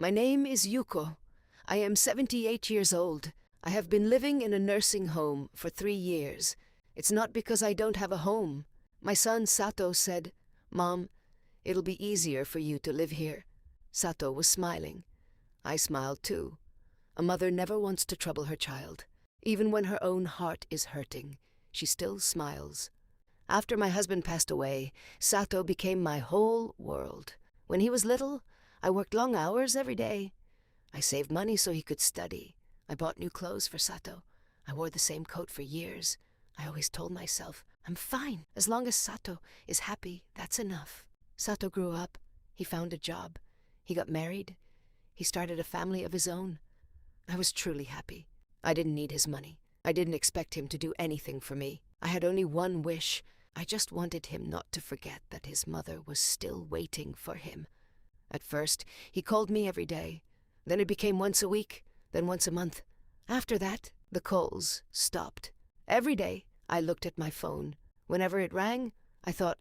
My name is Yuko. I am 78 years old. I have been living in a nursing home for 3 years. It's not because I don't have a home. My son Sato said, "Mom, it'll be easier for you to live here." Sato was smiling. I smiled too. A mother never wants to trouble her child. Even when her own heart is hurting, she still smiles. After my husband passed away, Sato became my whole world. When he was little, I worked long hours every day. I saved money so he could study. I bought new clothes for Sato. I wore the same coat for years. I always told myself, I'm fine. As long as Sato is happy, that's enough. Sato grew up. He found a job. He got married. He started a family of his own. I was truly happy. I didn't need his money. I didn't expect him to do anything for me. I had only one wish. I just wanted him not to forget that his mother was still waiting for him. At first, he called me every day. Then it became once a week, then once a month. After that, the calls stopped. Every day, I looked at my phone. Whenever it rang, I thought,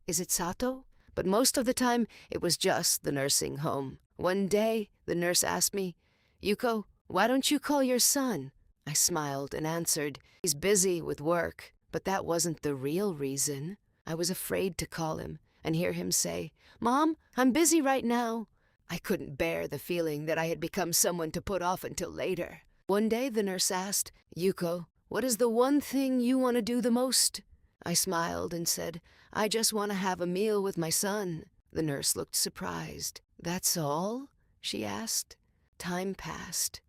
is it Sato? But most of the time, it was just the nursing home. One day, the nurse asked me, "Yuko, why don't you call your son?" I smiled and answered, "He's busy with work." But that wasn't the real reason. I was afraid to call him and hear him say, "Mom, I'm busy right now." I couldn't bear the feeling that I had become someone to put off until later. One day the nurse asked, "Yuko, what is the one thing you want to do the most?" I smiled and said, "I just want to have a meal with my son." The nurse looked surprised. "That's all?" she asked. Time passed.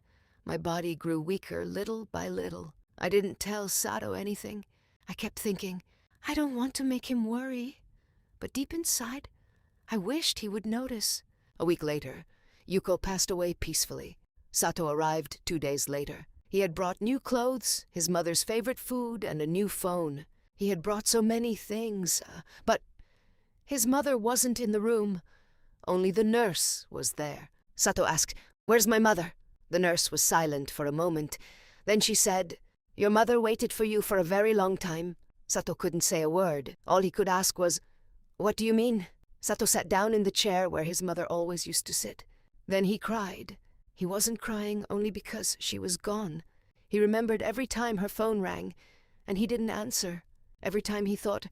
My body grew weaker little by little. I didn't tell Sato anything. I kept thinking, I don't want to make him worry. But deep inside, I wished he would notice. A week later, Yuko passed away peacefully. Sato arrived 2 days later. He had brought new clothes, his mother's favorite food, and a new phone. He had brought so many things, but his mother wasn't in the room. Only the nurse was there. Sato asked, "Where's my mother?" The nurse was silent for a moment. Then she said, "Your mother waited for you for a very long time." Sato couldn't say a word. All he could ask was, "What do you mean?" Sato sat down in the chair where his mother always used to sit. Then he cried. He wasn't crying only because she was gone. He remembered every time her phone rang, and he didn't answer. Every time he thought,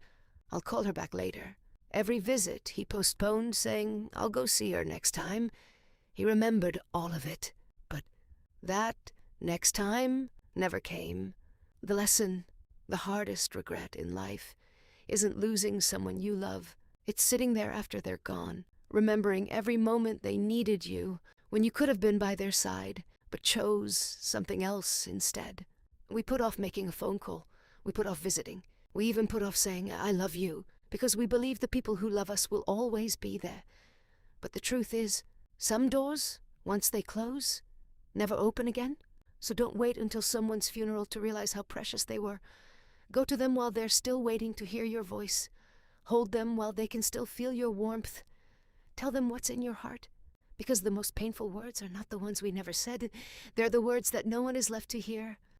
I'll call her back later. Every visit he postponed, saying, I'll go see her next time. He remembered all of it. But that next time never came. The lesson, the hardest regret in life, isn't losing someone you love. It's sitting there after they're gone, remembering every moment they needed you, when you could have been by their side, but chose something else instead. We put off making a phone call. We put off visiting. We even put off saying, I love you, because we believe the people who love us will always be there. But the truth is, some doors, once they close, never open again. So don't wait until someone's funeral to realize how precious they were. Go to them while they're still waiting to hear your voice. Hold them while they can still feel your warmth. Tell them what's in your heart. Because the most painful words are not the ones we never said. They're the words that no one is left to hear.